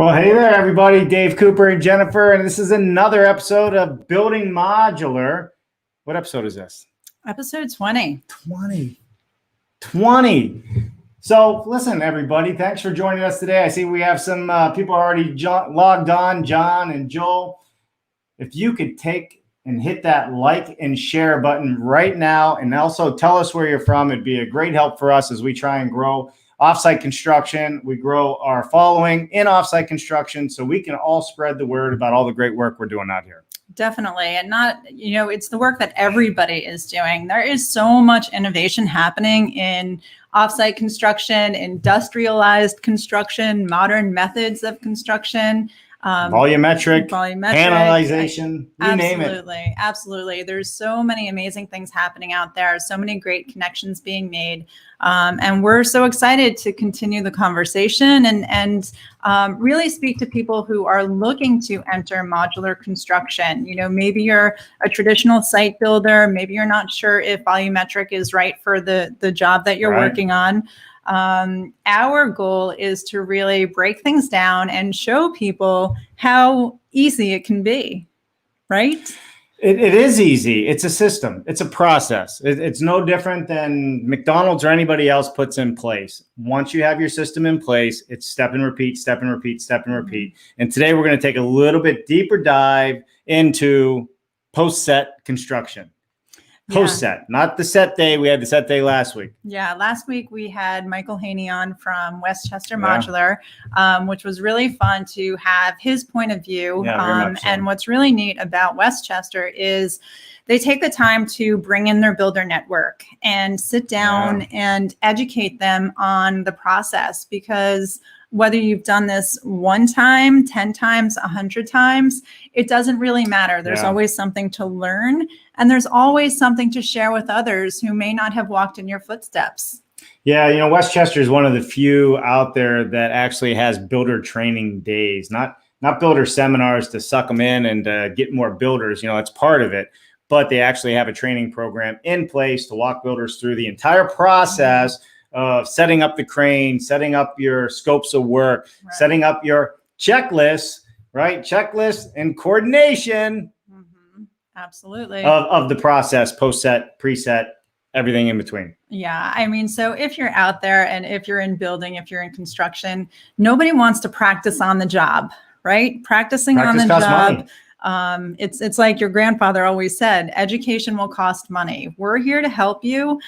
Well, hey there, everybody. Dave Cooper and Jennifer, and this is another episode of Building Modular. What episode is this? Episode 20. 20. So, listen, everybody, thanks for joining us today. I see we have some people already logged on, John and Joel. If you could take and hit that like and share button right now, and also tell us where you're from, it'd be a great help for us as we try and grow offsite construction. We grow our following in offsite construction so we can all spread the word about all the great work we're doing out here. Definitely. And it's the work that everybody is doing. There is so much innovation happening in offsite construction, industrialized construction, modern methods of construction. Volumetric, panelization, you name it. Absolutely. There's so many amazing things happening out there, so many great connections being made. And we're so excited to continue the conversation and really speak to people who are looking to enter modular construction. Maybe you're a traditional site builder. Maybe you're not sure if volumetric is right for the job that you're working on. Our goal is to really break things down and show people how easy it can be, right? It is easy. It's a system. It's a process. It's no different than McDonald's or anybody else puts in place. Once you have your system in place, it's step and repeat, step and repeat, step and repeat. And today we're going to take a little bit deeper dive into post-set construction. Post-set, not the set day. We had the set day last week. Yeah, last week we had Michael Haney on from Westchester Modular, which was really fun to have his point of view. And what's really neat about Westchester is they take the time to bring in their builder network and sit down and educate them on the process, because whether you've done this one time, 10 times, 100 times, it doesn't really matter. There's always something to learn, and there's always something to share with others who may not have walked in your footsteps. Yeah, Westchester is one of the few out there that actually has builder training days, not builder seminars to suck them in and get more builders. It's part of it, but they actually have a training program in place to walk builders through the entire process of setting up the crane, setting up your scopes of work, setting up your checklists, right? Checklist and coordination. Absolutely. Of the process, post-set, pre-set, everything in between. Yeah. So if you're out there and if you're in building, if you're in construction, nobody wants to practice on the job, right? Practicing on the job. It's like your grandfather always said, education will cost money. We're here to help you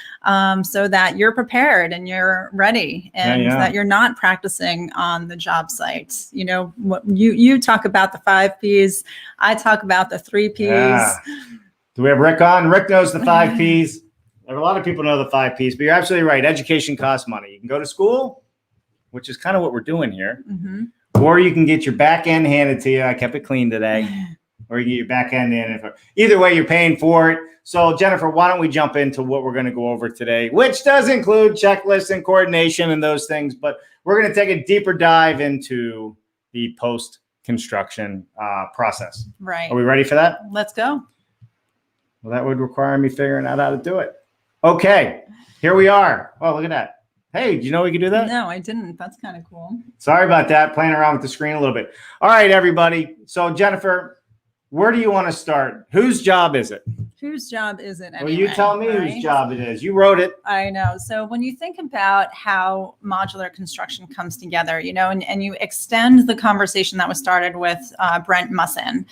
so that you're prepared and you're ready and that you're not practicing on the job site. You talk about the 5 Ps. I talk about the 3 Ps. Yeah. Do we have Rick on? Rick knows the 5 Ps. A lot of people know the 5 Ps, but you're absolutely right. Education costs money. You can go to school, which is kind of what we're doing here, or you can get your back end handed to you. I kept it clean today. Or you get your back end in. Either way, you're paying for it. So, Jennifer, why don't we jump into what we're going to go over today, which does include checklists and coordination and those things, but we're going to take a deeper dive into the post-construction process. Right. Are we ready for that? Let's go. Well, that would require me figuring out how to do it. Okay, here we are. Oh, look at that. Hey, did you know we could do that? No, I didn't. That's kind of cool. Sorry about that. Playing around with the screen a little bit. All right, everybody. So, Jennifer, where do you want to start? Whose job is it? Whose job is it anyway? Well, you tell me whose job it is. You wrote it. I know. So when you think about how modular construction comes together, and you extend the conversation that was started with Brent Musson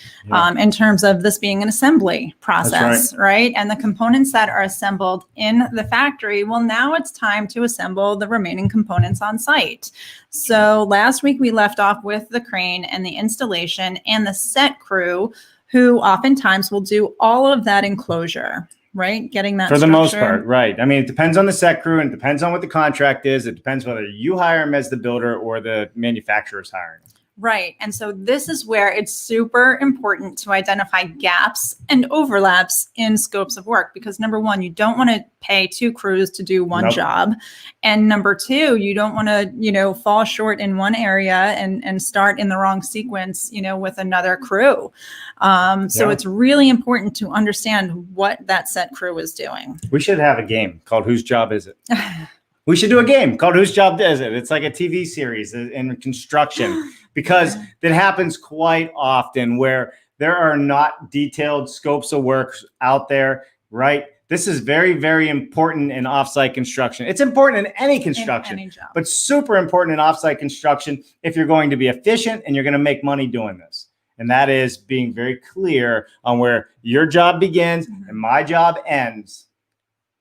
in terms of this being an assembly process, right? And the components that are assembled in the factory, well, now it's time to assemble the remaining components on site. So last week we left off with the crane and the installation and the set crew, who oftentimes will do all of that enclosure, right? Getting that for the most part, right? It depends on the set crew and it depends on what the contract is. It depends whether you hire them as the builder or the manufacturer's hiring them. Right. And so this is where it's super important to identify gaps and overlaps in scopes of work, because number one, you don't want to pay 2 crews to do one job. And number 2, you don't want to, fall short in one area and start in the wrong sequence, with another crew. So it's really important to understand what that set crew is doing. We should have a game called Whose Job Is It? We should do a game called Whose Job Is It? It's like a TV series in construction because that happens quite often where there are not detailed scopes of work out there, right? This is very, very important in offsite construction. It's important in any construction, in any job, but super important in offsite construction if you're going to be efficient and you're going to make money doing this. And that is being very clear on where your job begins and my job ends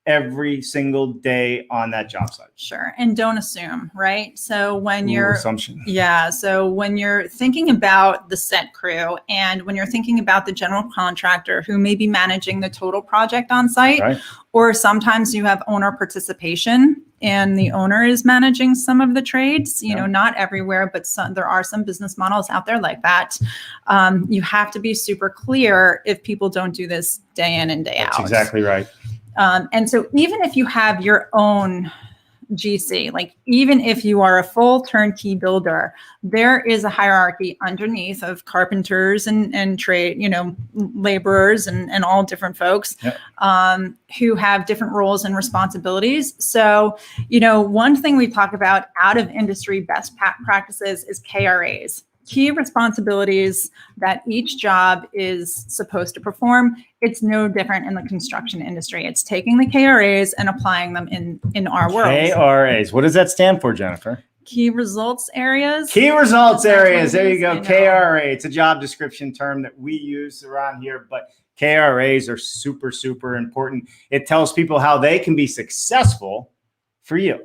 every single day on that job site. Sure. And don't assume, right? So when you're assumption. Yeah. So when you're thinking about the set crew and when you're thinking about the general contractor who may be managing the total project on site, right. Or sometimes you have owner participation and the owner is managing some of the trades, you know, not everywhere, but there are some business models out there like that. You have to be super clear if people don't do this day in and day out. That's exactly right. And so even if you have your own GC, like even if you are a full turnkey builder, there is a hierarchy underneath of carpenters and trade, you know, laborers and all different folks who have different roles and responsibilities. So, you know, one thing we talk about out of industry best practices is KRAs. Key responsibilities that each job is supposed to perform. It's no different in the construction industry. It's taking the KRAs and applying them in our world. KRAs. What does that stand for, Jennifer? Key results areas. Key results areas. There you go. KRA. It's a job description term that we use around here, but KRAs are super, super important. It tells people how they can be successful for you.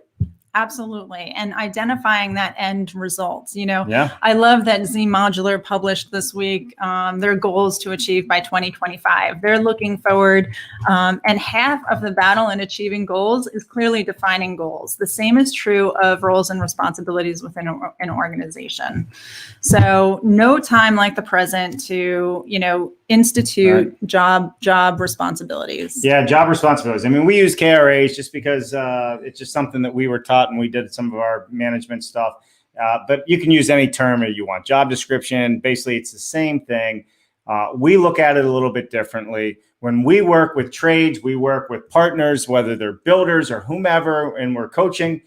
Absolutely. And identifying that end results, you know, yeah. I love that Z Modular published this week their goals to achieve by 2025. They're looking forward. And half of the battle in achieving goals is clearly defining goals. The same is true of roles and responsibilities within an organization. So no time like the present to, you know, institute job responsibilities. Yeah, job responsibilities. I mean, we use KRAs just because it's just something that we were taught and we did some of our management stuff. But you can use any term that you want. Job description, basically, it's the same thing. We look at it a little bit differently. When we work with trades, we work with partners, whether they're builders or whomever, and we're coaching.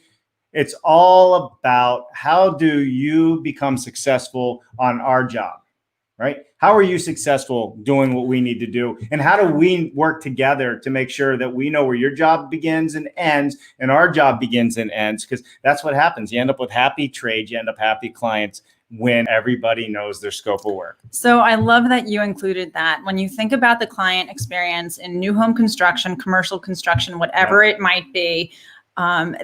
It's all about how do you become successful on our job, right? How are you successful doing what we need to do? And how do we work together to make sure that we know where your job begins and ends and our job begins and ends? Because that's what happens. You end up with happy trades, you end up happy clients when everybody knows their scope of work. So I love that you included that. When you think about the client experience in new home construction, commercial construction, whatever it might be,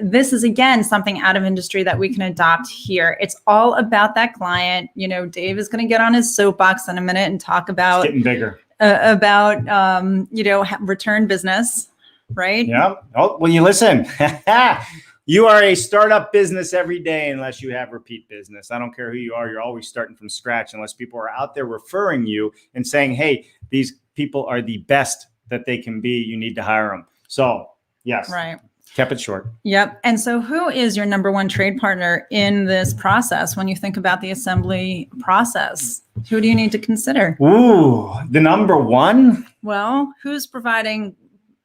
this is, again, something out of industry that we can adopt here. It's all about that client. You know, Dave is going to get on his soapbox in a minute and talk about it's getting bigger. You know, return business, right? Yeah. Oh, well, you listen. You are a startup business every day unless you have repeat business. I don't care who you are. You're always starting from scratch unless people are out there referring you and saying, hey, these people are the best that they can be. You need to hire them. So, yes. Right. Kept it short. Yep. And so who is your number one trade partner in this process when you think about the assembly process? Who do you need to consider? Ooh, the number one? Well, who's providing,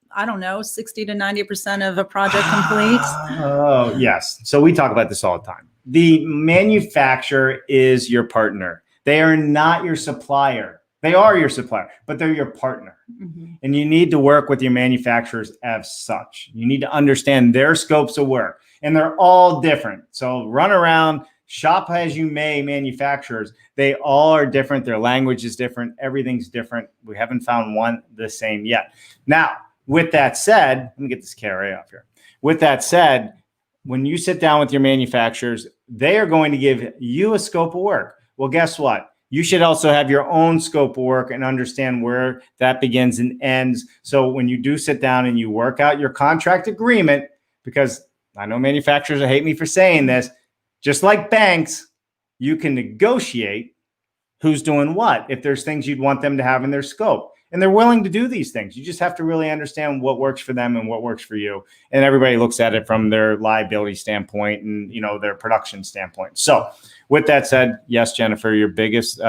I don't know, 60 to 90% of a project complete? Oh, yes. So we talk about this all the time. The manufacturer is your partner. They are not your supplier. They are your supplier, but they're your partner. Mm-hmm. And you need to work with your manufacturers as such. You need to understand their scopes of work, and they're all different. So run around, shop as you may, manufacturers. They all are different. Their language is different. Everything's different. We haven't found one the same yet. Now, with that said, let me get this KRA off here. With that said, when you sit down with your manufacturers, they are going to give you a scope of work. Well, guess what? You should also have your own scope of work and understand where that begins and ends. So when you do sit down and you work out your contract agreement, because I know manufacturers will hate me for saying this, just like banks, you can negotiate who's doing what if there's things you'd want them to have in their scope. And they're willing to do these things. You just have to really understand what works for them and what works for you. And everybody looks at it from their liability standpoint and, you know, their production standpoint. So with that said, yes, Jennifer, your biggest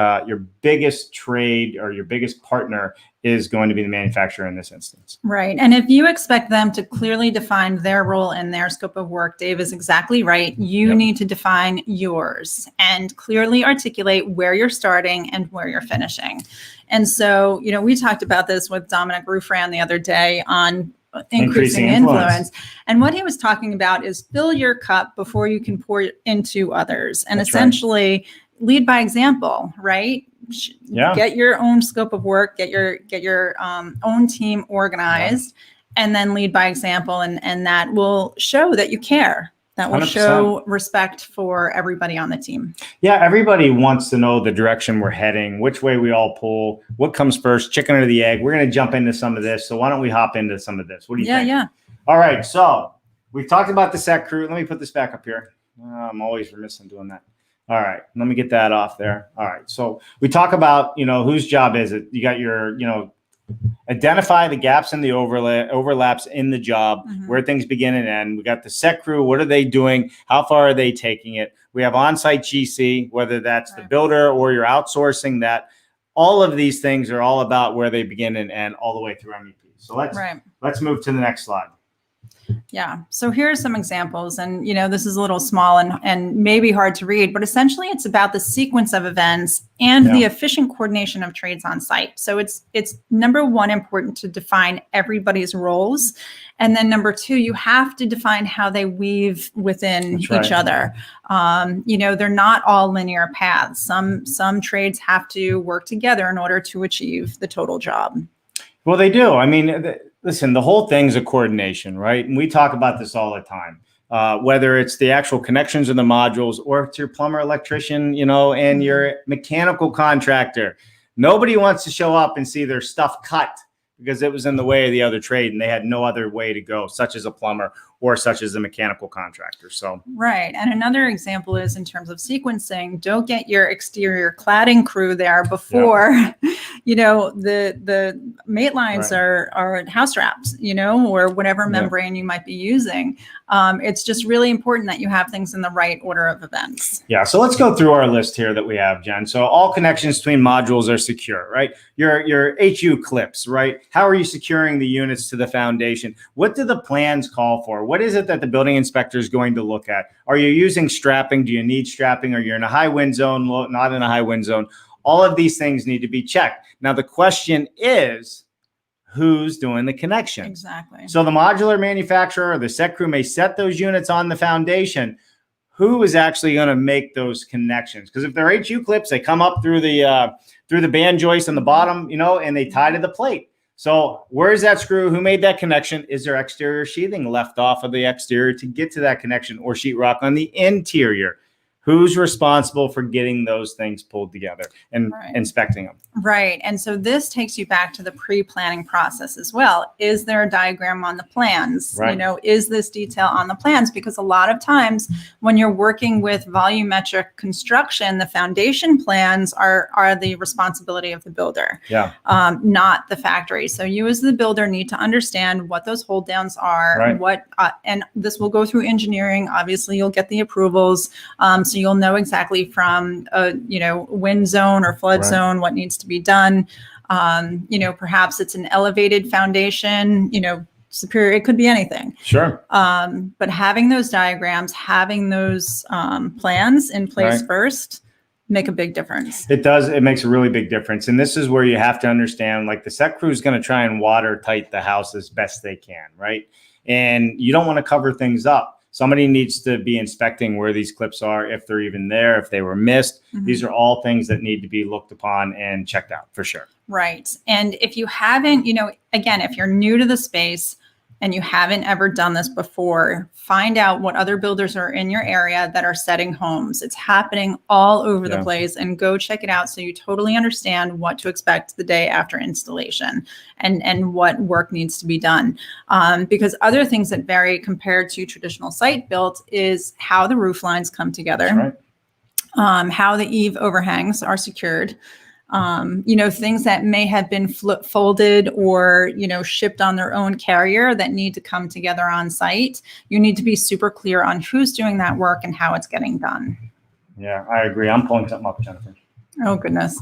trade or your biggest partner is going to be the manufacturer in this instance. Right. And if you expect them to clearly define their role and their scope of work, Dave is exactly right. You need to define yours and clearly articulate where you're starting and where you're finishing. And so, we talked about this with Dominic Ruffran the other day on increasing influence. And what he was talking about is fill your cup before you can pour it into others. And essentially lead by example, right? Get your own scope of work, get your own team organized, and then lead by example. And that will show that you care. That will 100%. Show respect for everybody on the team. Yeah, everybody wants to know the direction we're heading, which way we all pull, what comes first, chicken or the egg. We're going to jump into some of this. So why don't we hop into some of this? What do you think? Yeah. All right. So we've talked about the set crew. Let me put this back up here. I'm always remiss in doing that. All right. Let me get that off there. All right. So we talk about, whose job is it? You got your, identify the gaps and the overlaps in the job, where things begin and end. We got the set crew. What are they doing? How far are they taking it? We have on-site GC, whether that's the builder or you're outsourcing that. All of these things are all about where they begin and end all the way through MEP. So let's move to the next slide. Yeah. So here are some examples. And, this is a little small and maybe hard to read, but essentially it's about the sequence of events and the efficient coordination of trades on site. So it's number one, important to define everybody's roles. And then number two, you have to define how they weave within each other. They're not all linear paths. Some trades have to work together in order to achieve the total job. Well, they do. I mean, listen, the whole thing's a coordination, right? And we talk about this all the time, whether it's the actual connections of the modules or it's your plumber, electrician, and your mechanical contractor. Nobody wants to show up and see their stuff cut because it was in the way of the other trade and they had no other way to go, such as a plumber or such as a mechanical contractor. So right. And another example is in terms of sequencing, don't get your exterior cladding crew there before, the mate lines are house wraps, or whatever membrane you might be using. It's just really important that you have things in the right order of events. Yeah. So let's go through our list here that we have, Jen. So all connections between modules are secure, right? Your HU clips, right? How are you securing the units to the foundation? What do the plans call for? What is it that the building inspector is going to look at? Are you using strapping? Do you need strapping? Are you in a high wind zone? Not in a high wind zone? All of these things need to be checked. Now, the question is, who's doing the connection? Exactly. So the modular manufacturer or the set crew may set those units on the foundation. Who is actually going to make those connections? Because if they're HU clips, they come up through the band joist on the bottom, and they tie to the plate. So where's that screw? Who made that connection? Is there exterior sheathing left off of the exterior to get to that connection, or sheetrock on the interior? Who's responsible for getting those things pulled together and inspecting them? Right. And so this takes you back to the pre-planning process as well. Is there a diagram on the plans? Right. Is this detail on the plans? Because a lot of times when you're working with volumetric construction, the foundation plans are the responsibility of the builder, not the factory. So you as the builder need to understand what those hold downs are, and this will go through engineering. Obviously, you'll get the approvals. So you'll know exactly from a wind zone or flood zone what needs to be done. Perhaps it's an elevated foundation, superior, it could be anything. Sure. But having those diagrams, having those plans in place first make a big difference. It does. It makes a really big difference. And this is where you have to understand, like, the set crew is going to try and watertight the house as best they can, right? And you don't want to cover things up. Somebody needs to be inspecting where these clips are, if they're even there, if they were missed. These are all things that need to be looked upon and checked out for sure. Right. And if you haven't, again, if you're new to the space and you haven't ever done this before, find out what other builders are in your area that are setting homes. It's happening all over the place, and go check it out so you totally understand what to expect the day after installation and what work needs to be done. Because other things that vary compared to traditional site built is how the roof lines come together, how the eave overhangs are secured. Things that may have been folded or, shipped on their own carrier that need to come together on site. You need to be super clear on who's doing that work and how it's getting done. Yeah, I agree. I'm pulling something up, Jennifer. Oh, goodness.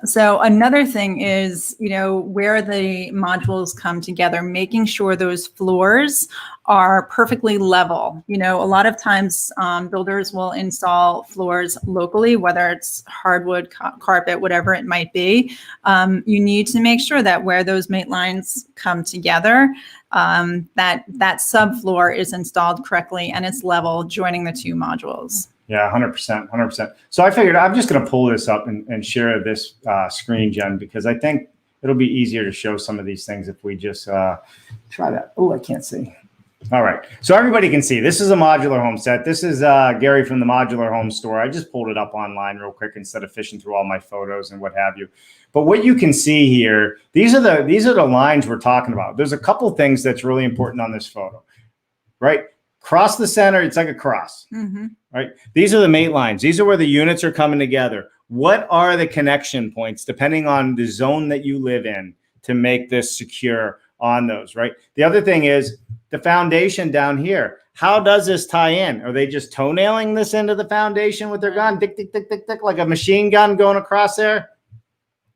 So another thing is, where the modules come together, making sure those floors are perfectly level. A lot of times builders will install floors locally, whether it's hardwood, carpet, whatever it might be. You need to make sure that where those mate lines come together, that subfloor is installed correctly and it's level, joining the two modules. Yeah, 100%, 100%. So I figured I'm just going to pull this up and share this screen, Jen, because I think it'll be easier to show some of these things if we just try that. Oh, I can't see. All right. So everybody can see. This is a modular home set. This is Gary from the Modular Home Store. I just pulled it up online real quick instead of fishing through all my photos and what have you. But what you can see here, these are the lines we're talking about. There's a couple things that's really important on this photo, right? Cross the center, it's like a cross, right? These are the mate lines. These are where the units are coming together. What are the connection points, depending on the zone that you live in, to make this secure on those, right? The other thing is the foundation down here. How does this tie in? Are they just toenailing this into the foundation with their gun? Tick, tick, tick, tick, tick, like a machine gun going across there?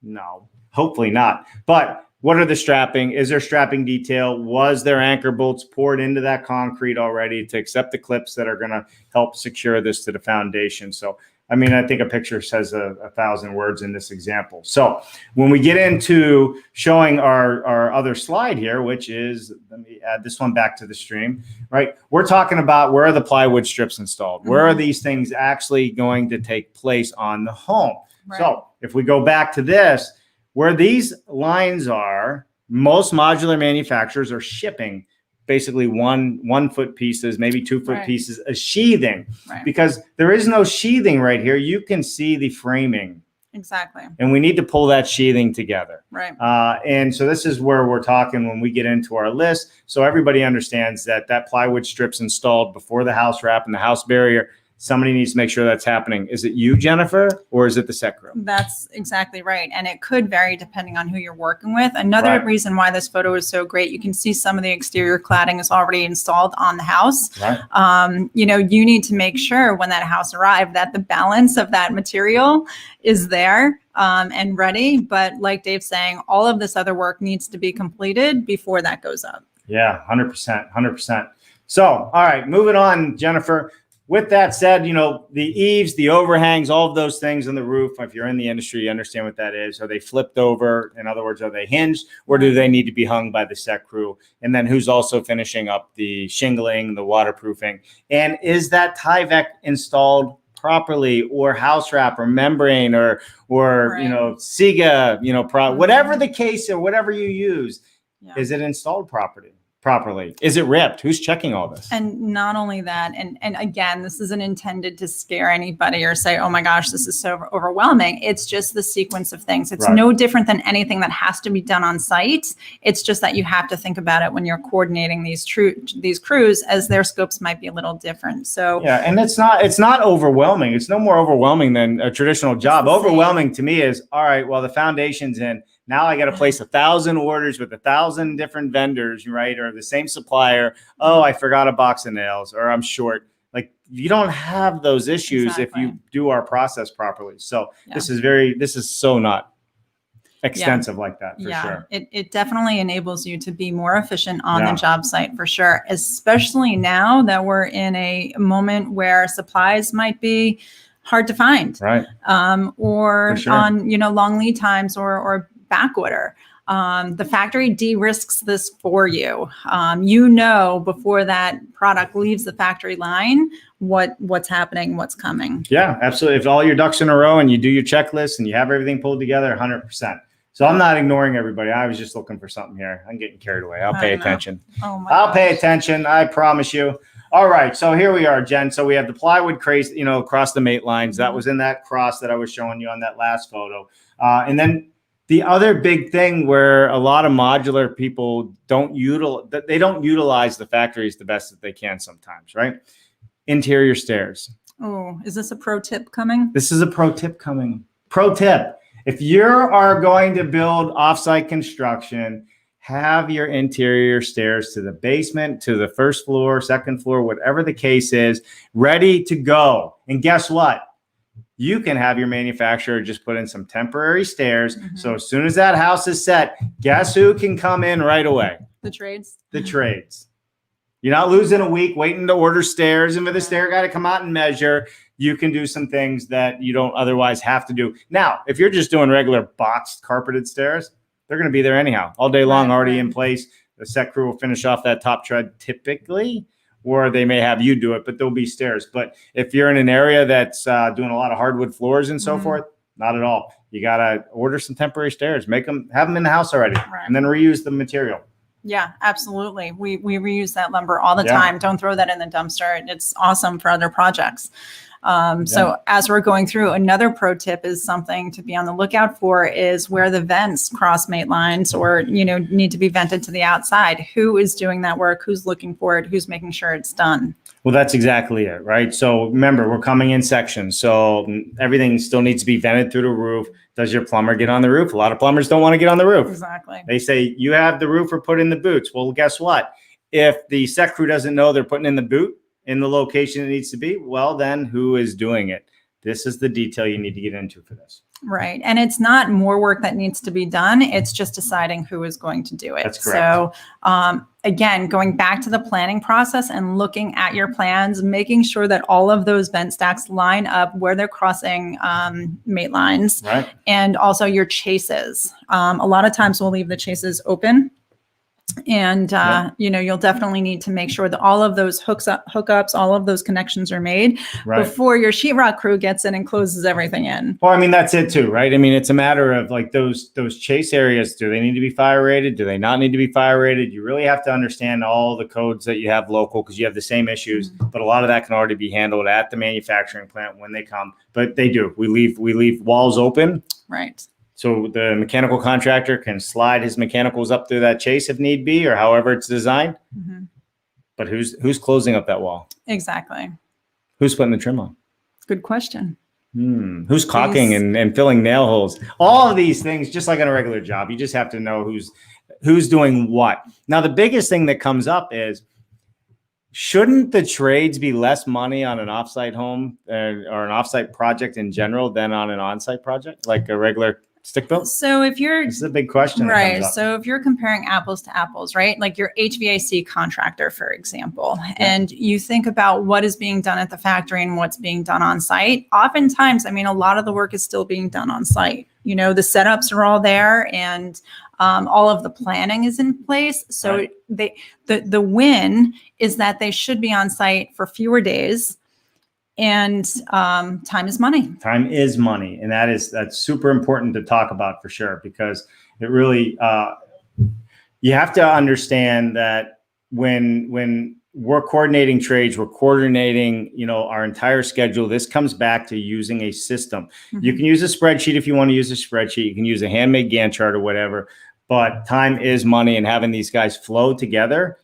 No, hopefully not. But what are the strapping? Is there strapping detail? Was there anchor bolts poured into that concrete already to accept the clips that are going to help secure this to the foundation? So, I mean, I think a picture says a thousand words in this example. So when we get into showing our other slide here, which is, let me add this one back to the stream, right? We're talking about where are the plywood strips installed? Where are these things actually going to take place on the home? Right. So if we go back to this, where these lines are, most modular manufacturers are shipping basically 1 foot pieces, maybe 2 foot pieces, a sheathing, because there is no sheathing right here. You can see the framing. Exactly. And we need to pull that sheathing together. Right. And so this is where we're talking when we get into our list. So everybody understands that plywood strip's installed before the house wrap and the house barrier. Somebody needs to make sure that's happening. Is it you, Jennifer, or is it the set crew? That's exactly right. And it could vary depending on who you're working with. Another reason why this photo is so great, you can see some of the exterior cladding is already installed on the house. Right. You need to make sure when that house arrived that the balance of that material is there and ready. But like Dave's saying, all of this other work needs to be completed before that goes up. Yeah, 100%, 100%. So, all right, moving on, Jennifer. With that said, the eaves, the overhangs, all of those things on the roof, if you're in the industry, you understand what that is. Are they flipped over? In other words, are they hinged, or do they need to be hung by the set crew? And then who's also finishing up the shingling, the waterproofing? And is that Tyvek installed properly, or house wrap, or membrane, or Siga, whatever the case or whatever you use, is it installed properly? Is it ripped? Who's checking all this? And not only that, and again, this isn't intended to scare anybody or say, oh my gosh, this is so overwhelming. It's just the sequence of things. It's no different than anything that has to be done on site. It's just that you have to think about it when you're coordinating these crews, as their scopes might be a little different. So yeah, and it's not overwhelming. It's no more overwhelming than a traditional job. Overwhelming to me is, all right, well, the foundation's in. Now I got to place 1,000 orders with 1,000 different vendors, right? Or the same supplier. Oh, I forgot a box of nails, or I'm short. Like, you don't have those issues if you do our process properly. So this is so not extensive like that, for sure. It definitely enables you to be more efficient on the job site, for sure. Especially now that we're in a moment where supplies might be hard to find, right? Or on long lead times or back order. The factory de-risks this for you. Before that product leaves the factory line, what's happening, what's coming. Yeah, absolutely. If all your ducks in a row and you do your checklist and you have everything pulled together, 100%. So I'm not ignoring everybody. I was just looking for something here. I'm getting carried away. I'll pay attention. I'll pay attention. I promise you. All right. So here we are, Jen. So we have the plywood craze, across the mate lines. That was in that cross that I was showing you on that last photo. And then the other big thing where a lot of modular people don't utilize the factories the best that they can sometimes, right? Interior stairs. Oh, is this a pro tip coming? This is a pro tip coming. Pro tip. If you are going to build offsite construction, have your interior stairs to the basement, to the first floor, second floor, whatever the case is, ready to go. And guess what? you can have your manufacturer just put in some temporary stairs. So as soon as that house is set, guess who can come in right away? The trades. The trades. You're not losing a week waiting to order stairs, and for the stair guy to come out and measure, you can do some things that you don't otherwise have to do. Now, if you're just doing regular boxed carpeted stairs, they're going to be there anyhow, all day long, already in place. The set crew will finish off that top tread typically, or they may have you do it, but there'll be stairs. But if you're in an area that's doing a lot of hardwood floors and so forth, not at all. You got to order some temporary stairs, have them in the house already, and then reuse the material. Yeah, absolutely. We reuse that lumber all the time. Don't throw that in the dumpster. It's awesome for other projects. So as we're going through, another pro tip is something to be on the lookout for is where the vents cross mate lines or, need to be vented to the outside. Who is doing that work? Who's looking for it? Who's making sure it's done? Well, that's exactly it, right? So remember, we're coming in sections. So everything still needs to be vented through the roof. Does your plumber get on the roof? A lot of plumbers don't want to get on the roof. Exactly. They say, you have the roofer put in the boots. Well, guess what? If the set crew doesn't know they're putting in the boot in the location it needs to be, well, then who is doing it? This is the detail you need to get into for this. Right. And it's not more work that needs to be done. It's just deciding who is going to do it. That's correct. So again, going back to the planning process and looking at your plans, making sure that all of those vent stacks line up where they're crossing mate lines, right? And also your chases. A lot of times we'll leave the chases open. And, you'll definitely need to make sure that all of those hookups, all of those connections are made before your sheetrock crew gets in and closes everything in. Well, I mean, that's it too, right? I mean, it's a matter of like those chase areas. Do they need to be fire rated? Do they not need to be fire rated? You really have to understand all the codes that you have local because you have the same issues, but a lot of that can already be handled at the manufacturing plant when they come, but they do. We leave walls open. Right. So the mechanical contractor can slide his mechanicals up through that chase if need be, or however it's designed. But who's closing up that wall? Exactly. Who's putting the trim on? Good question. Who's caulking and filling nail holes? All of these things, just like on a regular job, you just have to know who's doing what. Now, the biggest thing that comes up is, shouldn't the trades be less money on an offsite home or an offsite project in general than on an onsite project, like a regular stick built? So if you're, this is a big question. Right. So if you're comparing apples to apples, right? Like your HVAC contractor, for example, and you think about what is being done at the factory and what's being done on site. Oftentimes, I mean, a lot of the work is still being done on site. The setups are all there and all of the planning is in place. So the win is that they should be on site for fewer days. And time is money. Time is money. And that's super important to talk about for sure, because it really, you have to understand that when we're coordinating trades, we're coordinating, our entire schedule. This comes back to using a system. You can use a spreadsheet if you want to use a spreadsheet. You can use a handmade Gantt chart or whatever, but time is money, and having these guys flow together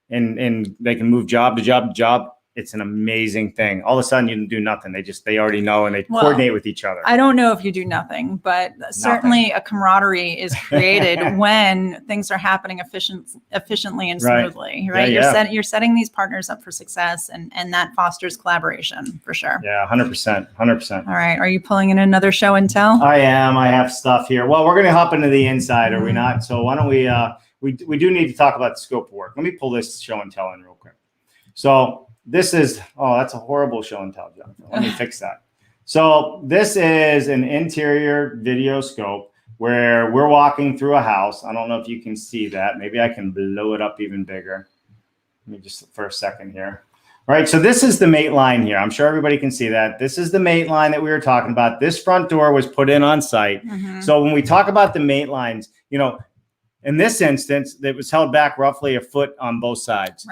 and they can move job to job to job. It's an amazing thing. All of a sudden, you do nothing. They already know, and they coordinate with each other. I don't know if you do nothing, but certainly a camaraderie is created when things are happening efficiently and smoothly, right? You're setting these partners up for success, and that fosters collaboration for sure. Yeah, 100%, 100%. All right. Are you pulling in another show and tell? I am. I have stuff here. Well, we're going to hop into the inside, are we not? So why don't we we do need to talk about the scope of work. Let me pull this show and tell in real quick. So this is, that's a horrible show and tell, Jennifer. Let me fix that. So this is an interior video scope where we're walking through a house. I don't know if you can see that. Maybe I can blow it up even bigger. Let me just for a second here. All right, so this is the mate line here. I'm sure everybody can see that. This is the mate line that we were talking about. This front door was put in on site. So when we talk about the mate lines, in this instance, it was held back roughly a foot on both sides.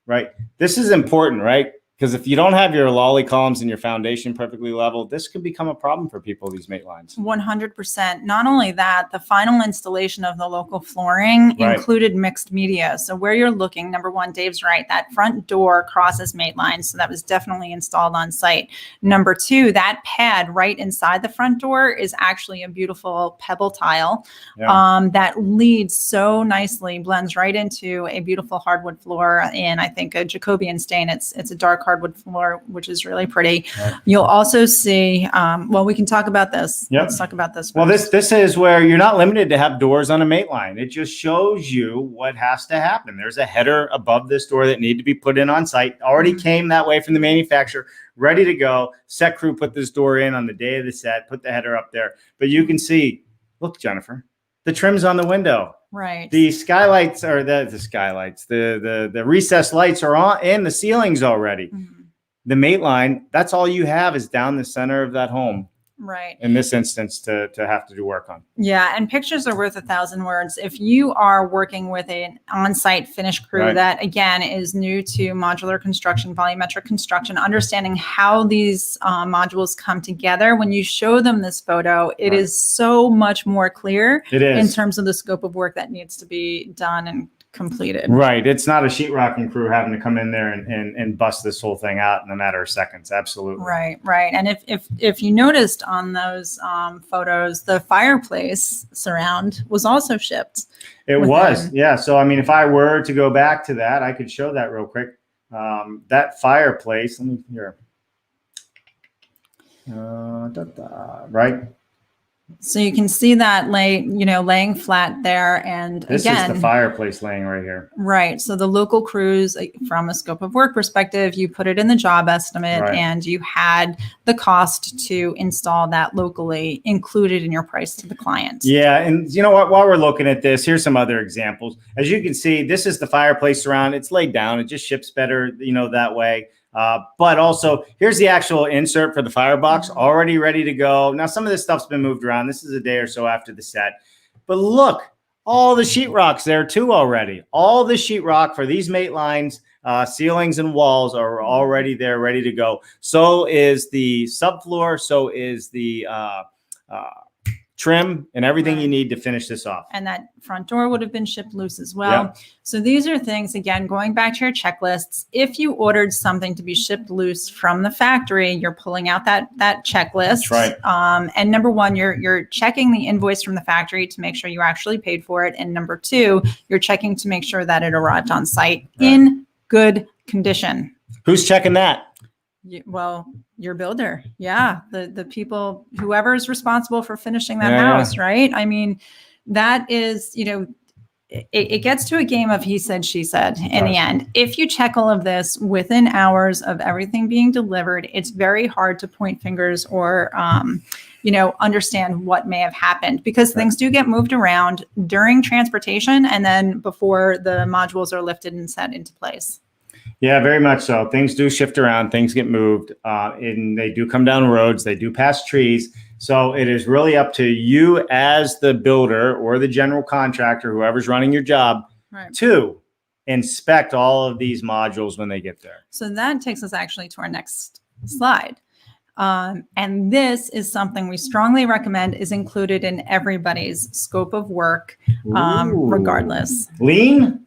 Right. This is important, right? Because if you don't have your lolly columns and your foundation perfectly level, this could become a problem for people, these mate lines. 100%. Not only that, the final installation of the local flooring included mixed media. So where you're looking, number one, Dave's right, that front door crosses mate lines. So that was definitely installed on site. Number two, that pad right inside the front door is actually a beautiful pebble tile that leads so nicely, blends right into a beautiful hardwood floor in, I think, a Jacobian stain. It's a dark dark hardwood floor, which is really pretty. Right. You'll also see, well, we can talk about this. Yep. Let's talk about this first. Well, this is where you're not limited to have doors on a mate line. It just shows you what has to happen. There's a header above this door that need to be put in on site. Already came that way from the manufacturer, ready to go. Set crew put this door in on the day of the set, put the header up there. But you can see, look, Jennifer, the trim's on the window. Right. The skylights are the skylights. The recessed lights are on in the ceilings already. Mm-hmm. The mate line, that's all you have is down the center of that home. Right. In this instance, to have to do work on. Yeah, and pictures are worth 1,000 words. If you are working with an on-site finish crew that, again, is new to modular construction, volumetric construction, understanding how these modules come together, when you show them this photo, it is so much more clear in terms of the scope of work that needs to be done and completed. Right. It's not a sheetrocking crew having to come in there and bust this whole thing out in a matter of seconds. Absolutely. Right. Right. And if you noticed on those photos, the fireplace surround was also shipped. It was. Yeah. So, I mean, if I were to go back to that, I could show that real quick. That fireplace, let me hear. Right. So you can see that laying flat there. And this is the fireplace laying right here. Right. So the local crews, from a scope of work perspective, you put it in the job estimate and you had the cost to install that locally included in your price to the client. Yeah. And you know what, while we're looking at this, here's some other examples. As you can see, this is the fireplace surround. It's laid down. It just ships better, that way. But also here's the actual insert for the firebox already ready to go. Now, some of this stuff's been moved around. This is a day or so after the set, but look, all the sheetrock's there too already. All the sheetrock for these mate lines, ceilings and walls are already there, ready to go. So is the subfloor. So is the trim and everything you need to finish this off. And that front door would have been shipped loose as well. Yep. So these are things, again, going back to your checklists. If you ordered something to be shipped loose from the factory, you're pulling out that checklist. That's right. And number one, you're checking the invoice from the factory to make sure you actually paid for it. And number two, you're checking to make sure that it arrived on site in good condition. Who's checking that? Well, your builder. Yeah. The people, whoever is responsible for finishing that house, right? I mean, that is, it gets to a game of he said, she said in the end. If you check all of this within hours of everything being delivered, it's very hard to point fingers or, understand what may have happened because things do get moved around during transportation and then before the modules are lifted and set into place. Yeah, very much so. Things do shift around. Things get moved and they do come down roads. They do pass trees. So it is really up to you as the builder or the general contractor, whoever's running your job, to inspect all of these modules when they get there. So that takes us actually to our next slide. And this is something we strongly recommend is included in everybody's scope of work, regardless. Lean?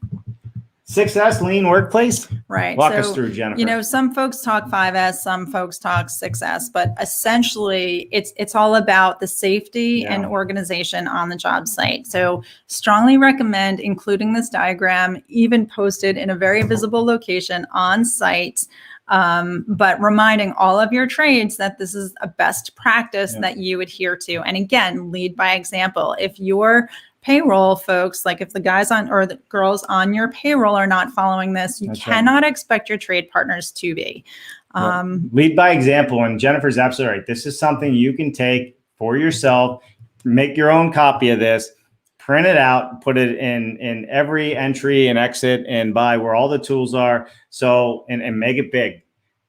6S, lean workplace? Right. Walk us through, Jennifer. Some folks talk 5S, some folks talk 6S, but essentially it's all about the safety and organization on the job site. So strongly recommend including this diagram, even posted in a very visible location on site, but reminding all of your trades that this is a best practice that you adhere to. And again, lead by example. If your payroll folks, like if the guys on or the girls on your payroll are not following this, you cannot expect your trade partners to be. Lead by example. And Jennifer's absolutely right. This is something you can take for yourself, make your own copy of this, print it out, put it in every entry and exit and by where all the tools are. So, and make it big.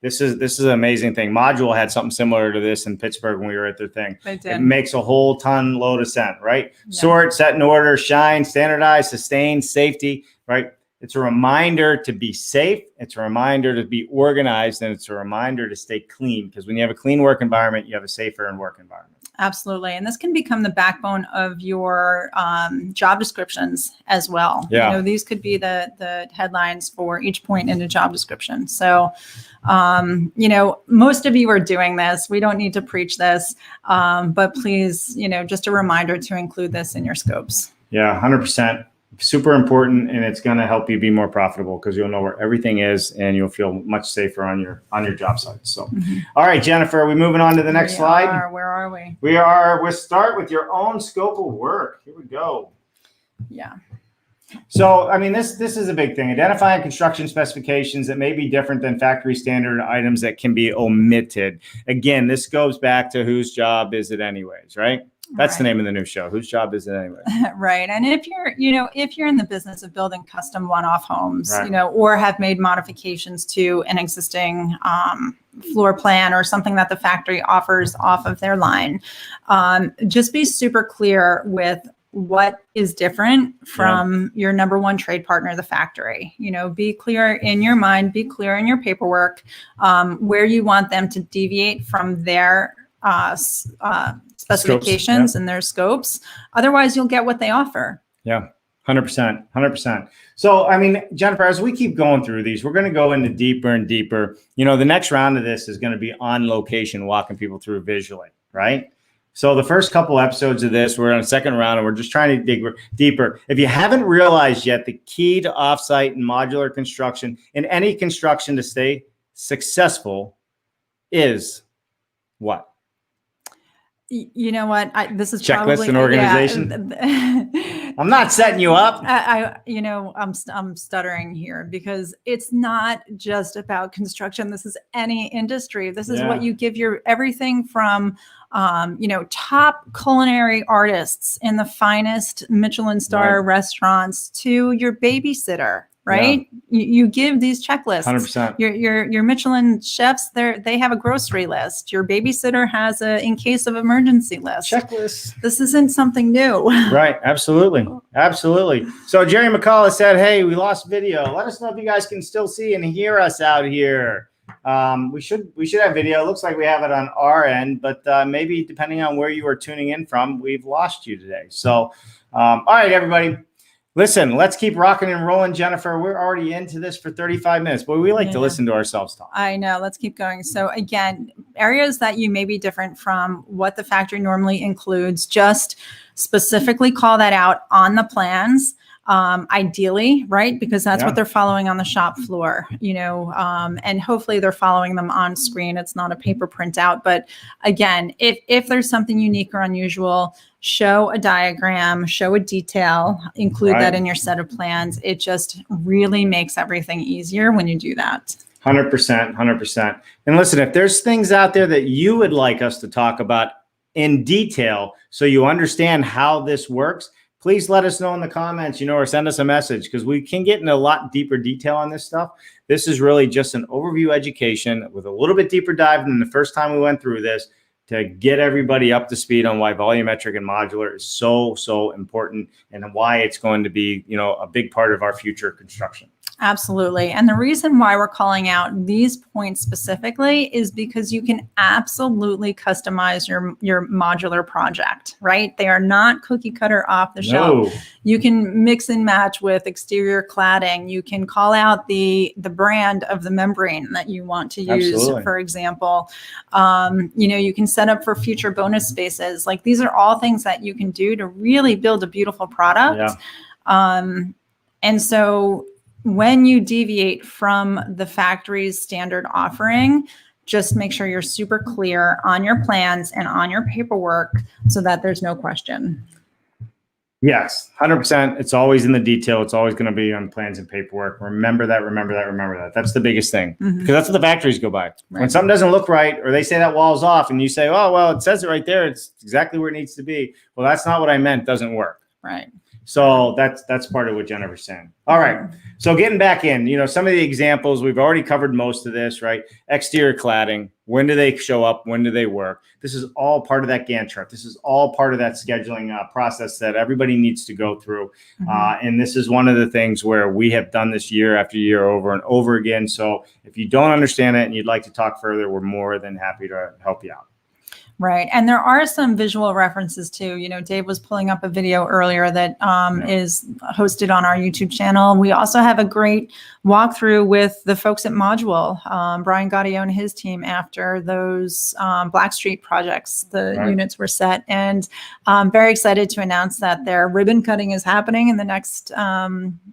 This is an amazing thing. Module had something similar to this in Pittsburgh when we were at their thing. They did. It makes a whole ton load of sense, right? Yeah. Sort, set in order, shine, standardize, sustain, safety, right? It's a reminder to be safe. It's a reminder to be organized, and it's a reminder to stay clean. Because when you have a clean work environment, you have a safer work environment. Absolutely. And this can become the backbone of your job descriptions as well. Yeah. These could be the headlines for each point in a job description. So, most of you are doing this. We don't need to preach this, but please, just a reminder to include this in your scopes. Yeah, 100%. Super important, and it's going to help you be more profitable because you'll know where everything is and you'll feel much safer on your job site. So, all right, Jennifer, are we moving on to the next slide? Where are we? We'll start with your own scope of work. Here we go. Yeah. So, I mean, this is a big thing. Identifying construction specifications that may be different than factory standard items that can be omitted. Again, this goes back to whose job is it anyways, right? That's the name of the new show. Whose job is it anyway? Right. And if you're in the business of building custom one-off homes, or have made modifications to an existing floor plan or something that the factory offers off of their line, just be super clear with what is different from your number one trade partner, the factory. Be clear in your mind, be clear in your paperwork, where you want them to deviate from their specifications and their scopes. Otherwise, you'll get what they offer. Yeah, 100%. So, I mean, Jennifer, as we keep going through these, we're going to go into deeper and deeper. The next round of this is going to be on location, walking people through visually, right? So the first couple episodes of this, we're on a second round, and we're just trying to dig deeper. If you haven't realized yet, the key to offsite and modular construction and any construction to stay successful is what? You know what? This is checklist probably and organization. Yeah. I'm not setting you up. I'm stuttering here because it's not just about construction. This is any industry. This is what you give your everything from, top culinary artists in the finest Michelin star restaurants to your babysitter. Right? Yeah. You give these checklists. 100%. Your Michelin chefs, they have a grocery list. Your babysitter has a in case of emergency list. Checklist. This isn't something new. Right. Absolutely. So Jerry McCullough said, "Hey, we lost video. Let us know if you guys can still see and hear us out here. We should have video. It looks like we have it on our end, but maybe depending on where you are tuning in from, we've lost you today. So, all right, everybody." Listen, let's keep rocking and rolling, Jennifer. We're already into this for 35 minutes, but we like to listen to ourselves talk. I know. Let's keep going. So again, areas that you may be different from what the factory normally includes, just specifically call that out on the plans. Ideally, right? Because that's what they're following on the shop floor, and hopefully they're following them on screen. It's not a paper printout. But again, if there's something unique or unusual, show a diagram, show a detail, include that in your set of plans. It just really makes everything easier when you do that. 100%. And listen, if there's things out there that you would like us to talk about in detail so you understand how this works, please let us know in the comments, or send us a message, because we can get into a lot deeper detail on this stuff. This is really just an overview education with a little bit deeper dive than the first time we went through this to get everybody up to speed on why volumetric and modular is so important and why it's going to be, a big part of our future construction. Absolutely. And the reason why we're calling out these points specifically is because you can absolutely customize your modular project, right? They are not cookie cutter off the shelf. You can mix and match with exterior cladding. You can call out the brand of the membrane that you want to use, for example. You can set up for future bonus spaces. Like, these are all things that you can do to really build a beautiful product. And so when you deviate from the factory's standard offering, just make sure you're super clear on your plans and on your paperwork so that there's no question. Yes, 100%. It's always in the detail. It's always going to be on plans and paperwork. Remember that. That's the biggest thing, because that's what the factories go by. When something doesn't look right, or they say that wall's off, and you say, "Oh, well, it says it right there. It's exactly where it needs to be." Well, that's not what I meant. Doesn't work. Right. So that's part of what Jennifer's saying. All right. So getting back in, some of the examples, we've already covered most of this, right? Exterior cladding. When do they show up? When do they work? This is all part of that Gantt chart. This is all part of that scheduling process that everybody needs to go through. And this is one of the things where we have done this year after year over and over again. So if you don't understand it and you'd like to talk further, we're more than happy to help you out. Right. And there are some visual references too. You know, Dave was pulling up a video earlier that is hosted on our YouTube channel. We also have a great walkthrough with the folks at Modular, Brian Gaudio and his team after those Blackstreet projects, the units were set. And I'm very excited to announce that their ribbon cutting is happening in the next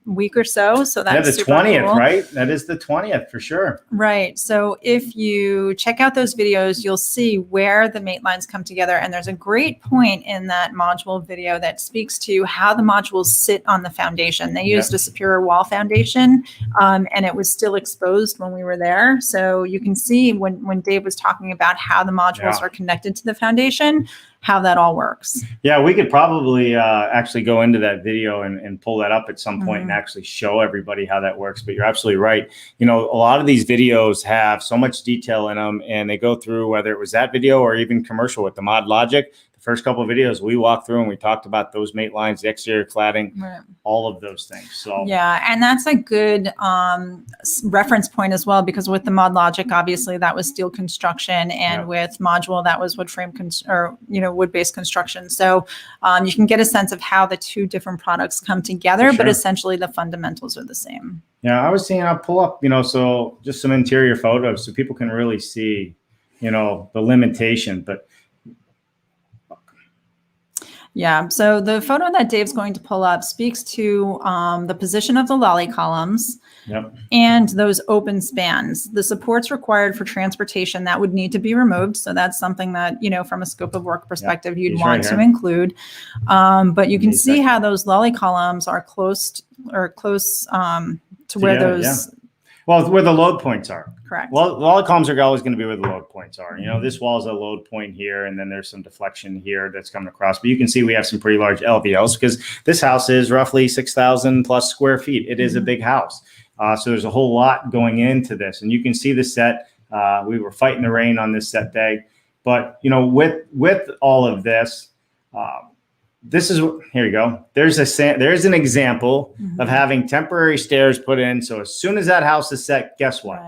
week or so. So that's the 20th, cool. Right? That is the 20th for sure. Right. So if you check out those videos, you'll see where the mate lines come together. And there's a great point in that module video that speaks to how the modules sit on the foundation. They used a Superior wall foundation, and it was still exposed when we were there. So you can see when Dave was talking about how the modules are connected to the foundation, how that all works. Yeah, we could probably actually go into that video and pull that up at some point and actually show everybody how that works. But you're absolutely right. You know, a lot of these videos have so much detail in them, and they go through whether it was that video or even commercial with the Mod Logic. The first couple of videos we walked through and we talked about those mate lines, the exterior cladding, all of those things. So yeah, and that's a good reference point as well, because with the Mod Logic, obviously that was steel construction, and with Module, that was wood frame wood-based construction. So you can get a sense of how the two different products come together, but essentially the fundamentals are the same. Yeah, I was seeing, I'll pull up, so just some interior photos so people can really see, the limitation. But yeah, so the photo that Dave's going to pull up speaks to the position of the lolly columns and those open spans. The supports required for transportation that would need to be removed. So that's something that, from a scope of work perspective, you'd want to include. But you can see how those lolly columns are close to where those... Well, where the load points are. Correct. Well, the lolly columns are always going to be where the load points are. This wall is a load point here, and then there's some deflection here that's coming across. But you can see we have some pretty large LVLs because this house is roughly 6,000 plus square feet. It is a big house. So there's a whole lot going into this. And you can see the set. We were fighting the rain on this set day. But, with all of this, this is, here you go. There's an example of having temporary stairs put in. So as soon as that house is set, guess what?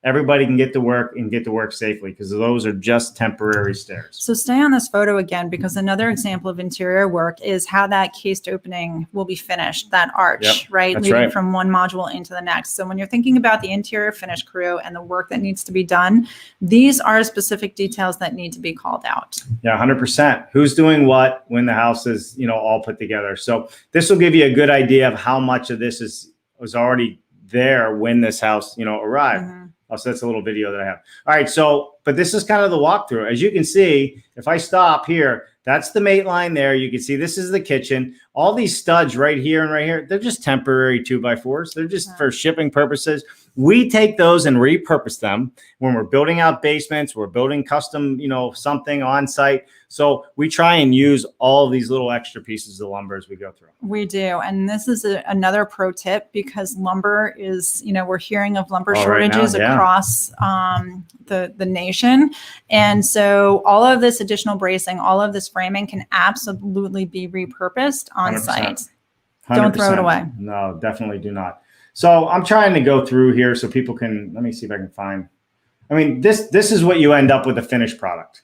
Everybody can get to work and get to work safely because those are just temporary stairs. So stay on this photo again, because another example of interior work is how that cased opening will be finished, that arch, leading from one module into the next. So when you're thinking about the interior finish crew and the work that needs to be done, these are specific details that need to be called out. Yeah, 100%. Who's doing what when the house is, all put together. So this will give you a good idea of how much of this was already there when this house, arrived. Oh, so that's a little video that I have. All right. So, but this is kind of the walkthrough. As you can see, if I stop here, that's the mate line there. You can see this is the kitchen. All these studs right here and right here, they're just temporary 2x4s. They're just for shipping purposes. We take those and repurpose them when we're building out basements, we're building custom, something on site. So we try and use all of these little extra pieces of lumber as we go through. We do. And this is another pro tip, because lumber is, we're hearing of lumber shortages across the nation. And so all of this additional bracing, all of this framing can absolutely be repurposed on 100%. Site. 100%. Don't throw it away. No, definitely do not. So I'm trying to go through here so people can, let me see if I can find, this is what you end up with a finished product.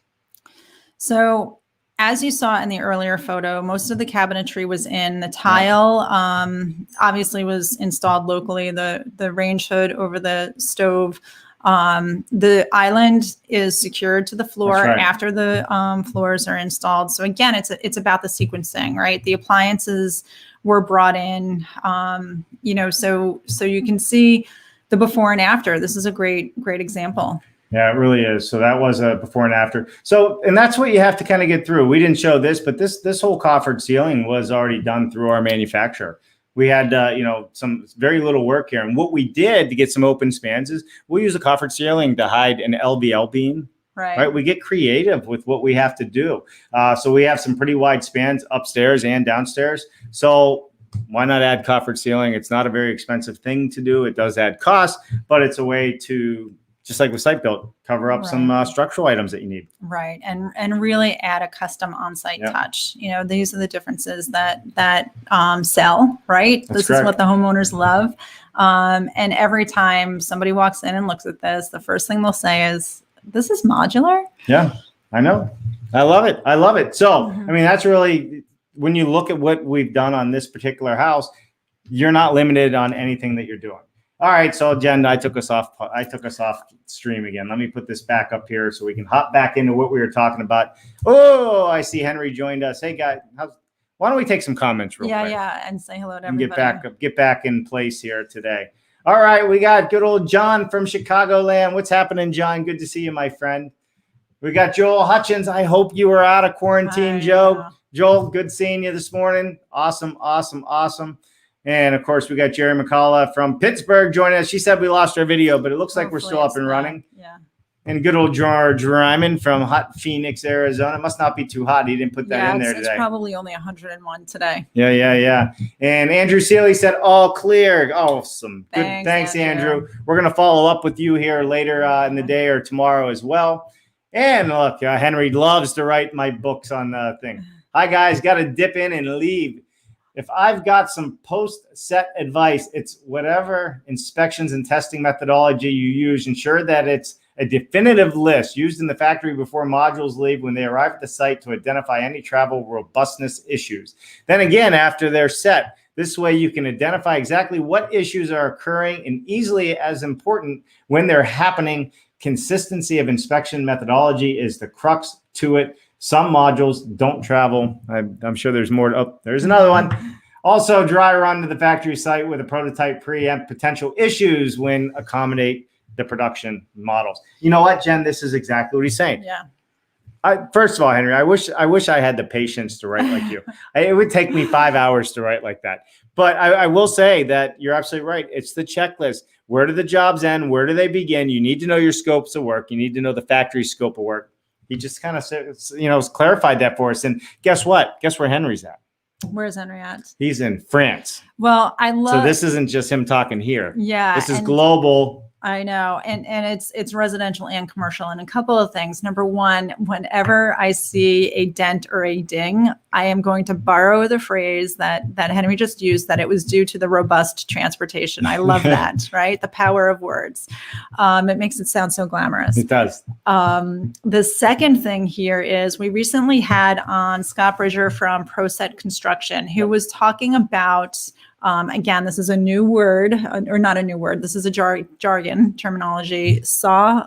So as you saw in the earlier photo, most of the cabinetry was in. The tile obviously was installed locally, the range hood over the stove. The island is secured to the floor after the floors are installed. So again, it's about the sequencing, right? The appliances were brought in, so you can see the before and after. This is a great example. Yeah, it really is. So that was a before and after. So, and that's what you have to kind of get through. We didn't show this, but this whole coffered ceiling was already done through our manufacturer. We had, some very little work here. And what we did to get some open spans is we'll use a coffered ceiling to hide an LVL beam. Right. We get creative with what we have to do. So we have some pretty wide spans upstairs and downstairs. So why not add coffered ceiling? It's not a very expensive thing to do. It does add cost, but it's a way to, just like with site built, cover up some structural items that you need. Right. And really add a custom on-site touch. These are the differences that sell, right? This is what the homeowners love. And every time somebody walks in and looks at this, the first thing they'll say is, this is modular? Yeah. I know. I love it. I love it. So, I mean, that's really, when you look at what we've done on this particular house, you're not limited on anything that you're doing. All right. So Jen, I took us off stream again. Let me put this back up here so we can hop back into what we were talking about. Oh, I see Henry joined us. Hey guys, why don't we take some comments real quick? Yeah. And say hello to everybody. And get back in place here today. All right. We got good old John from Chicagoland. What's happening, John? Good to see you, my friend. We got Joel Hutchins. I hope you were out of quarantine, Joe. Joel, good seeing you this morning. Awesome. And of course, we got Jerry McCullough from Pittsburgh joining us. She said we lost our video, but it looks like we're still up and running. Yeah. And good old George Ryman from hot Phoenix, Arizona. It must not be too hot. He didn't put that in there today. It's probably only 101 today. Yeah. And Andrew Seeley said all clear. Awesome. Good. Thanks, Andrew. We're going to follow up with you here later in the day or tomorrow as well. And look, Henry loves to write my books on the thing. Hi, guys. Got to dip in and leave. If I've got some post-set advice, it's whatever inspections and testing methodology you use, ensure that it's a definitive list used in the factory before modules leave when they arrive at the site to identify any travel robustness issues. Then again, after they're set, this way you can identify exactly what issues are occurring, and easily as important, when they're happening. Consistency of inspection methodology is the crux to it. Some modules don't travel. I'm sure there's more. Oh, there's another one. Also, dry run to the factory site with a prototype preempt potential issues when accommodate the production models. You know what, Jen? This is exactly what he's saying. Yeah. First of all, Henry, I wish I had the patience to write like you. It would take me 5 hours to write like that. But I will say that you're absolutely right. It's the checklist. Where do the jobs end? Where do they begin? You need to know your scopes of work. You need to know the factory scope of work. He just kind of said, clarified that for us. And guess what? Guess where Henry's at? Where's Henry at? He's in France. Well, I love. So this isn't just him talking here. Yeah. This is global. I know. And it's residential and commercial. And a couple of things. Number one, whenever I see a dent or a ding, I am going to borrow the phrase that Henry just used, that it was due to the robust transportation. I love that, right? The power of words. It makes it sound so glamorous. It does. The second thing here is we recently had on Scott Bridger from ProSet Construction, who was talking about, again, this is a new word, or not a new word. This is a jargon terminology. Saw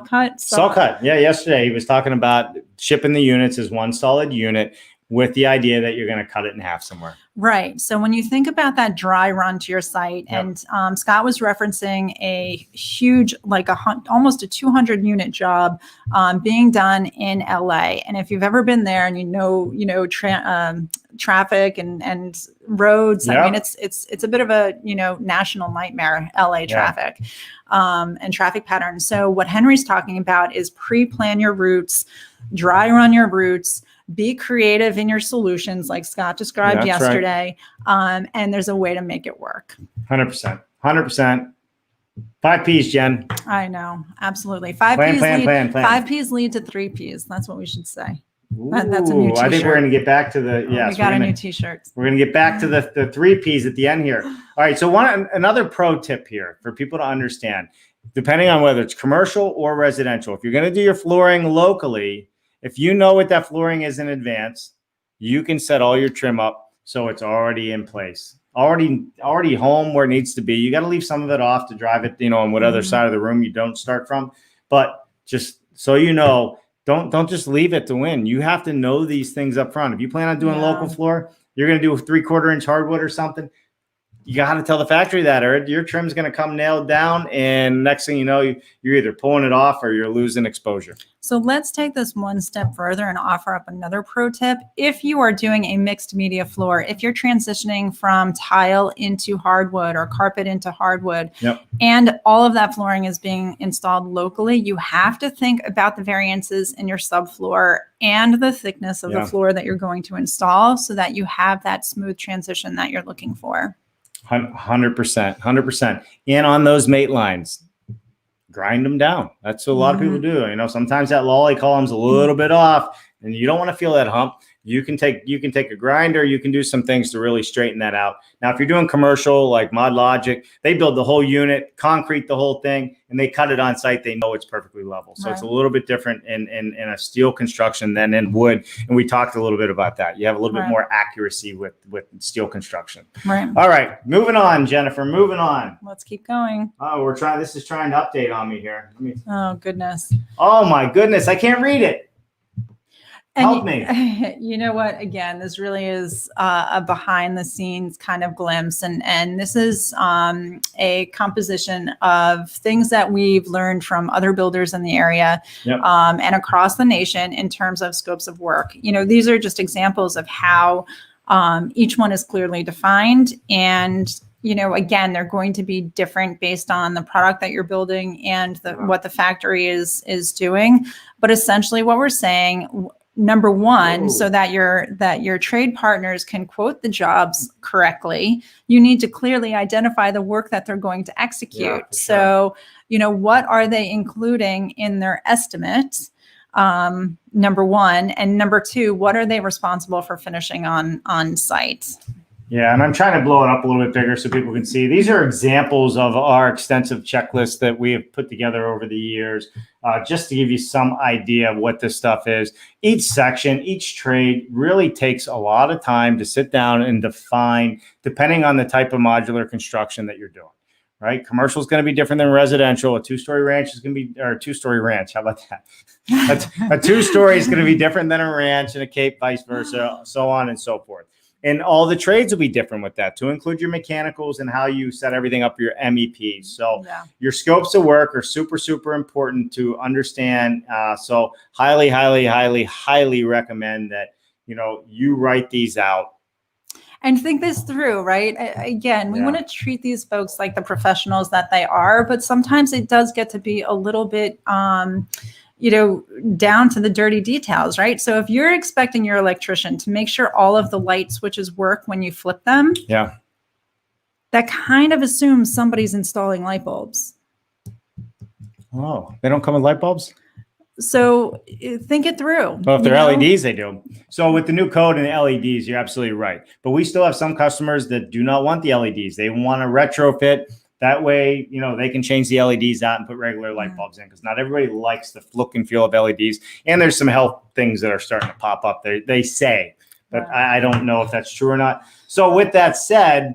cut. Yeah, yesterday he was talking about shipping the units as one solid unit with the idea that you're going to cut it in half somewhere. Right. So when you think about that dry run to your site, and Scott was referencing a huge, like almost a 200 unit job being done in LA. And if you've ever been there and traffic and roads, I mean, it's a bit of a, national nightmare, LA traffic and traffic patterns. So what Henry's talking about is pre-plan your routes, dry run your routes, be creative in your solutions, like Scott described yesterday. Right. And there's a way to make it work. 100%. 5 P's, Jen. I know. Absolutely. 5 P's. 5 P's lead to 3 P's. That's what we should say. That's a new t-shirt. I think we're going to get back to the, we got a new t-shirt. We're going to get back to the 3 P's at the end here. All right. So another pro tip here for people to understand, depending on whether it's commercial or residential, if you're going to do your flooring locally, if you know what that flooring is in advance, you can set all your trim up so it's already in place, already home where it needs to be. You got to leave some of it off to drive it, on what other side of the room you don't start from. But just so you know, don't just leave it to win. You have to know these things up front. If you plan on doing local floor, you're going to do a 3/4 inch hardwood or something. You got to tell the factory that, or your trim's going to come nailed down. And next thing you know, you're either pulling it off or you're losing exposure. So let's take this one step further and offer up another pro tip. If you are doing a mixed media floor, if you're transitioning from tile into hardwood or carpet into hardwood, and all of that flooring is being installed locally, you have to think about the variances in your subfloor and the thickness of the floor that you're going to install so that you have that smooth transition that you're looking for. 100%. And on those mate lines, grind them down. That's what a lot of people do. Sometimes that lolly column's a little bit off and you don't want to feel that hump. You can take a grinder, you can do some things to really straighten that out. Now, if you're doing commercial like Mod Logic, they build the whole unit, concrete the whole thing, and they cut it on site. They know it's perfectly level. So it's a little bit different in a steel construction than in wood. And we talked a little bit about that. You have a little bit more accuracy with steel construction. Right. All right, moving on, Jennifer, moving on. Let's keep going. Oh, this is trying to update on me here. Oh, goodness. Oh my goodness, I can't read it. Help me. You know what? Again, this really is a behind the scenes kind of glimpse. And this is a composition of things that we've learned from other builders in the area and across the nation in terms of scopes of work. These are just examples of how each one is clearly defined. And again, they're going to be different based on the product that you're building and what the factory is doing. But essentially what we're saying, number one, so that your trade partners can quote the jobs correctly, you need to clearly identify the work that they're going to execute. Yeah, so, what are they including in their estimate? Number one, and number two, what are they responsible for finishing on site? Yeah, and I'm trying to blow it up a little bit bigger so people can see. These are examples of our extensive checklist that we have put together over the years, just to give you some idea of what this stuff is. Each section, each trade really takes a lot of time to sit down and define, depending on the type of modular construction that you're doing. Right? Commercial is going to be different than residential. A two-story ranch is going to be, or a two-story ranch. How about that? A two-story is going to be different than a ranch and a cape, vice versa, so on and so forth. And all the trades will be different with that, to include your mechanicals and how you set everything up for your MEPs. So your scopes of work are super, super important to understand. So highly, highly, highly, highly recommend that, you write these out. And think this through, right? Again, we want to treat these folks like the professionals that they are, but sometimes it does get to be a little bit, down to the dirty details, right? So if you're expecting your electrician to make sure all of the light switches work when you flip them, that kind of assumes somebody's installing light bulbs. Oh, they don't come with light bulbs? So think it through. Well, if they're LEDs, they do. So with the new code and the LEDs, you're absolutely right. But we still have some customers that do not want the LEDs. They want to retrofit. That way, they can change the LEDs out and put regular light bulbs in, because not everybody likes the look and feel of LEDs. And there's some health things that are starting to pop up. They say, but I don't know if that's true or not. So with that said,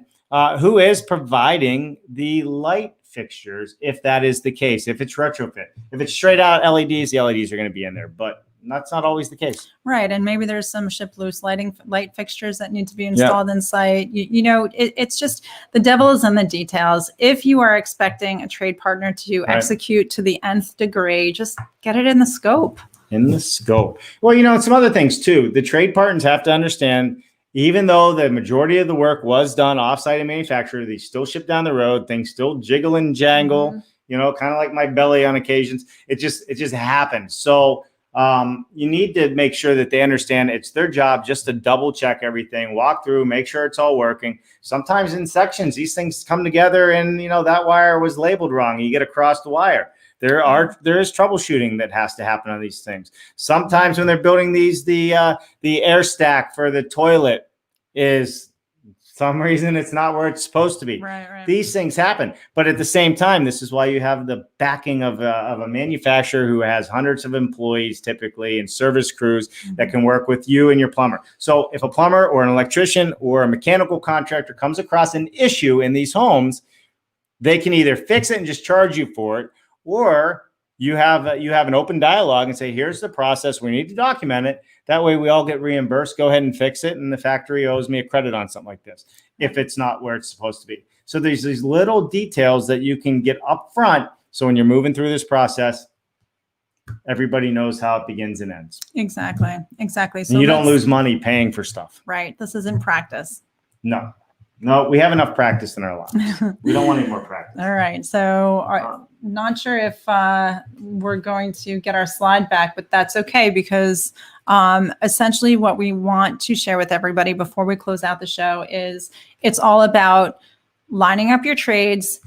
who is providing the light fixtures if that is the case, if it's retrofit? If it's straight out LEDs, the LEDs are going to be in there, but that's not always the case. Right. And maybe there's some ship loose light fixtures that need to be installed in site. It's just, the devil is in the details. If you are expecting a trade partner to execute to the nth degree, just get it in the scope. In the scope. Well, some other things too. The trade partners have to understand, even though the majority of the work was done offsite in manufacturer, they still ship down the road. Things still jiggle and jangle, kind of like my belly on occasions. It just happens. So you need to make sure that they understand it's their job just to double check everything, walk through, make sure it's all working. Sometimes in sections, these things come together and, that wire was labeled wrong. You get across the wire. There is troubleshooting that has to happen on these things. Sometimes when they're building these, the air stack for the toilet is some reason it's not where it's supposed to be. Right. These things happen. But at the same time, this is why you have the backing of a manufacturer who has hundreds of employees typically and service crews that can work with you and your plumber. So if a plumber or an electrician or a mechanical contractor comes across an issue in these homes, they can either fix it and just charge you for it, or you have an open dialogue and say, here's the process. We need to document it. That way we all get reimbursed. Go ahead and fix it. And the factory owes me a credit on something like this if it's not where it's supposed to be. So there's these little details that you can get up front. So when you're moving through this process, everybody knows how it begins and ends. Exactly. So and you don't lose money paying for stuff. Right. This isn't practice. No, we have enough practice in our lives. We don't want any more practice. All right. So not sure if we're going to get our slide back, but that's okay, because essentially what we want to share with everybody before we close out the show is it's all about lining up your trades,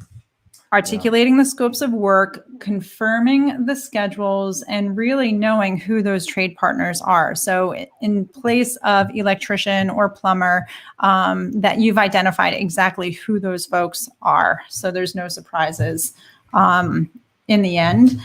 articulating the scopes of work, confirming the schedules and really knowing who those trade partners are. So in place of electrician or plumber, that you've identified exactly who those folks are. So there's no surprises in the end.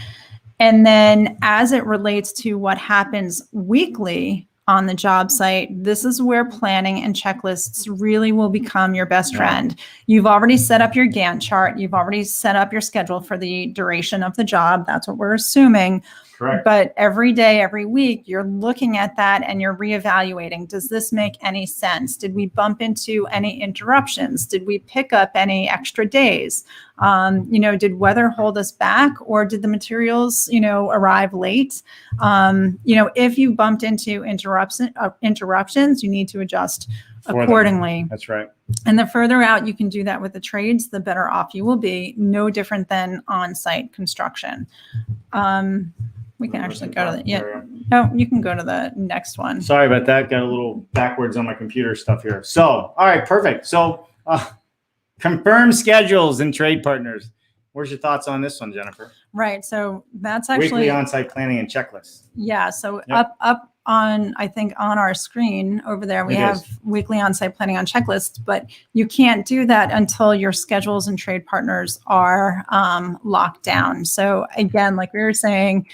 And then as it relates to what happens weekly on the job site, this is where planning and checklists really will become your best friend. You've already set up your Gantt chart. You've already set up your schedule for the duration of the job. That's what we're assuming. Correct. But every day, every week, you're looking at that and you're reevaluating. Does this make any sense? Did we bump into any interruptions? Did we pick up any extra days? Did weather hold us back, or did the materials, arrive late? If you bumped into interruptions, you need to adjust accordingly. That's right. And the further out you can do that with the trades, the better off you will be. No different than on-site construction. We can actually go to you can go to the next one. Sorry about that. Got a little backwards on my computer stuff here. So, all right, perfect. So, confirm schedules and trade partners. Where's your thoughts on this one, Jennifer? Right. So that's actually weekly on-site planning and checklists. Yeah. So up on, I think on our screen over there, we have weekly on-site planning on checklists, but you can't do that until your schedules and trade partners are locked down. So again, like we were saying,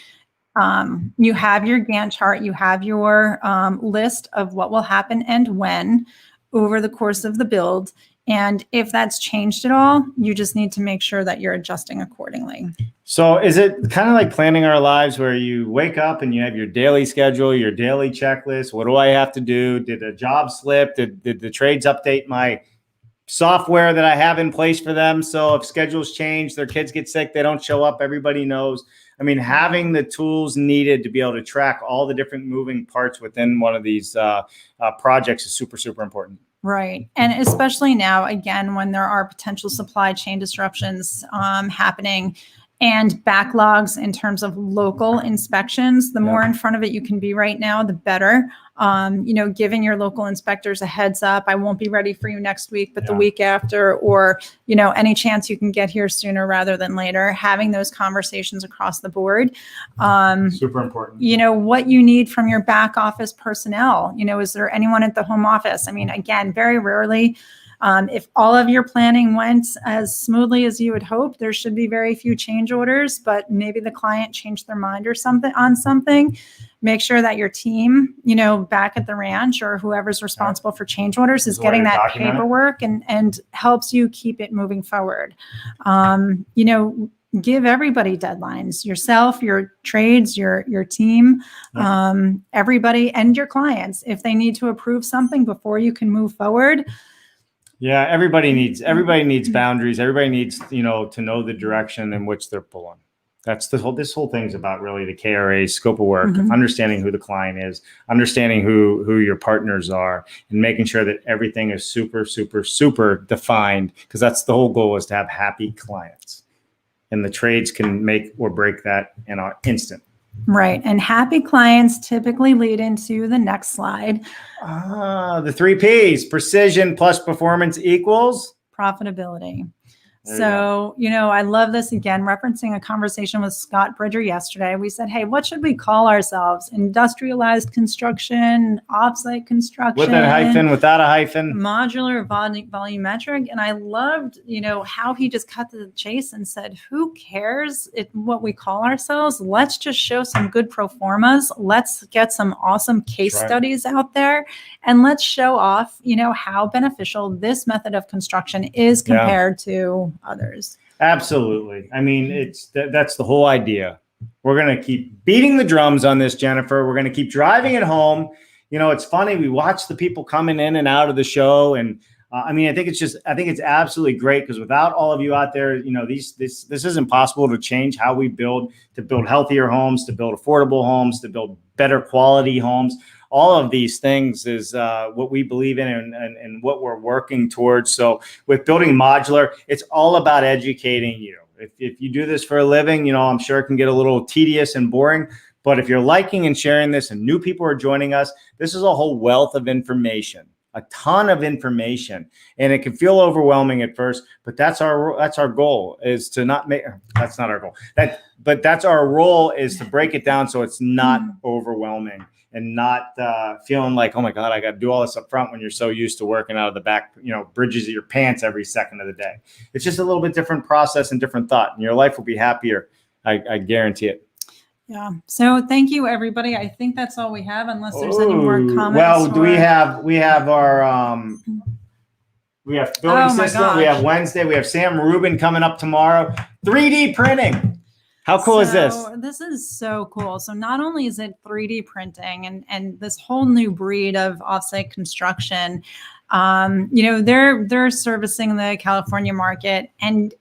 you have your Gantt chart, you have your list of what will happen and when over the course of the build. And if that's changed at all, you just need to make sure that you're adjusting accordingly. So is it kind of like planning our lives where you wake up and you have your daily schedule, your daily checklist? What do I have to do? Did a job slip? Did the trades update my software that I have in place for them? So if schedules change, their kids get sick, they don't show up, everybody knows. I mean, having the tools needed to be able to track all the different moving parts within one of these projects is super, super important. Right. And especially now, again, when there are potential supply chain disruptions happening and backlogs in terms of local inspections, the more in front of it you can be right now, the better. Giving your local inspectors a heads up, I won't be ready for you next week, but the week after, or, any chance you can get here sooner rather than later, having those conversations across the board. Super important. What you need from your back office personnel, is there anyone at the home office? I mean, again, very rarely, if all of your planning went as smoothly as you would hope, there should be very few change orders, but maybe the client changed their mind or something on something. Make sure that your team, back at the ranch or whoever's responsible for change orders is getting that paperwork and helps you keep it moving forward. Give everybody deadlines, yourself, your trades, your team, everybody, and your clients. If they need to approve something before you can move forward. Yeah, everybody needs boundaries. Everybody needs, to know the direction in which they're pulling. That's this whole thing's about really the KRA scope of work, understanding who the client is, understanding who your partners are, and making sure that everything is super, super, super defined, because that's the whole goal, is to have happy clients. And the trades can make or break that in an instant. Right. And happy clients typically lead into the next slide. The 3 Ps: precision plus performance equals profitability. So, I love this, again, referencing a conversation with Scott Bridger yesterday. We said, hey, what should we call ourselves? Industrialized construction, offsite construction. With a hyphen, without a hyphen. Modular, volumetric. And I loved, how he just cut to the chase and said, who cares what we call ourselves? Let's just show some good pro formas. Let's get some awesome case studies out there. And let's show off, how beneficial this method of construction is compared to others. Absolutely. I mean, that's the whole idea. We're going to keep beating the drums on this, Jennifer. We're going to keep driving it home. It's funny. We watch the people coming in and out of the show. And I think it's absolutely great, because without all of you out there, this isn't possible to change how we build healthier homes, to build affordable homes, to build better quality homes. All of these things is what we believe in and what we're working towards. So with building modular, it's all about educating you. If you do this for a living, I'm sure it can get a little tedious and boring. But if you're liking and sharing this and new people are joining us, this is a whole wealth of information. a ton of information, and it can feel overwhelming at first, but that's our goal, is to not make, that's not our goal, but that's our role, is to break it down so it's not overwhelming and not feeling like, oh my God, I got to do all this up front, when you're so used to working out of the back, bridges of your pants every second of the day. It's just a little bit different process and different thought, and your life will be happier. I guarantee it. Yeah. So thank you, everybody. I think that's all we have, unless there's any more comments. Well, we have our we have building system. We have Wednesday. We have Sam Rubin coming up tomorrow. 3D printing. How cool is this? This is so cool. So not only is it 3D printing and this whole new breed of offsite construction, they're servicing the California market and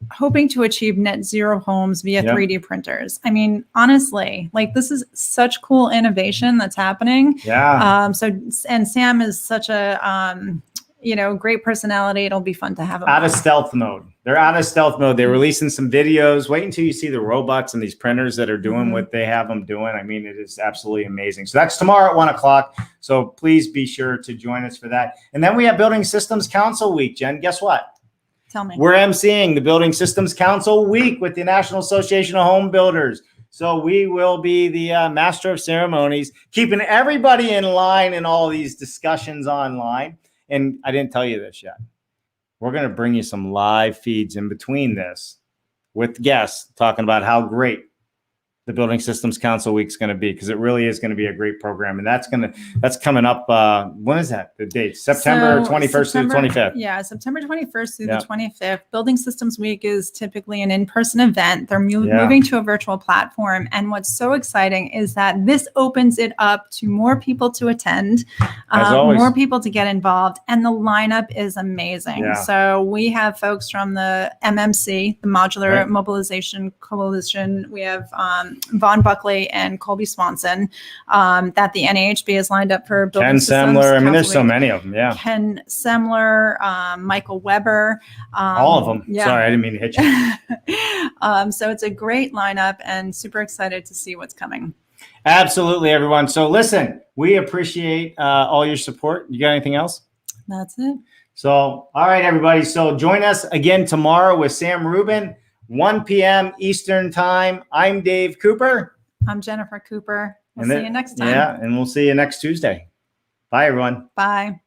hoping to achieve net zero homes via 3D printers. I mean, honestly, like, this is such cool innovation that's happening. Yeah. And Sam is such a, great personality. It'll be fun to have him out of stealth mode. They're out of stealth mode. They're releasing some videos. Wait until you see the robots and these printers that are doing what they have them doing. I mean, it is absolutely amazing. So that's tomorrow at 1 o'clock. So please be sure to join us for that. And then we have Building Systems Council Week. Jen, guess what? Tell me. We're emceeing the Building Systems Council Week with the National Association of Home Builders. So we will be the master of ceremonies, keeping everybody in line in all these discussions online. And I didn't tell you this yet. We're going to bring you some live feeds in between this with guests talking about how great the Building Systems Council Week is going to be, because it really is going to be a great program. And that's coming up. When is that? The date? September 21st through the 25th. Yeah, September 21st through the 25th. Building Systems Week is typically an in-person event. They're moving to a virtual platform. And what's so exciting is that this opens it up to more people to attend, more people to get involved. And the lineup is amazing. Yeah. So we have folks from the MMC, the Modular Mobilization Coalition. We have Vaughn Buckley and Colby Swanson, that the NAHB has lined up for Building Systems. Ken Semler. I mean, there's so many of them. Yeah. Ken Semler, Michael Weber. All of them. Yeah. Sorry, I didn't mean to hit you. So it's a great lineup, and super excited to see what's coming. Absolutely, everyone. So listen, we appreciate all your support. You got anything else? That's it. So, all right, everybody. So join us again tomorrow with Sam Rubin. 1 p.m. Eastern time. I'm Dave Cooper. I'm Jennifer Cooper. We'll see you next time. Yeah, and we'll see you next Tuesday. Bye, everyone. Bye.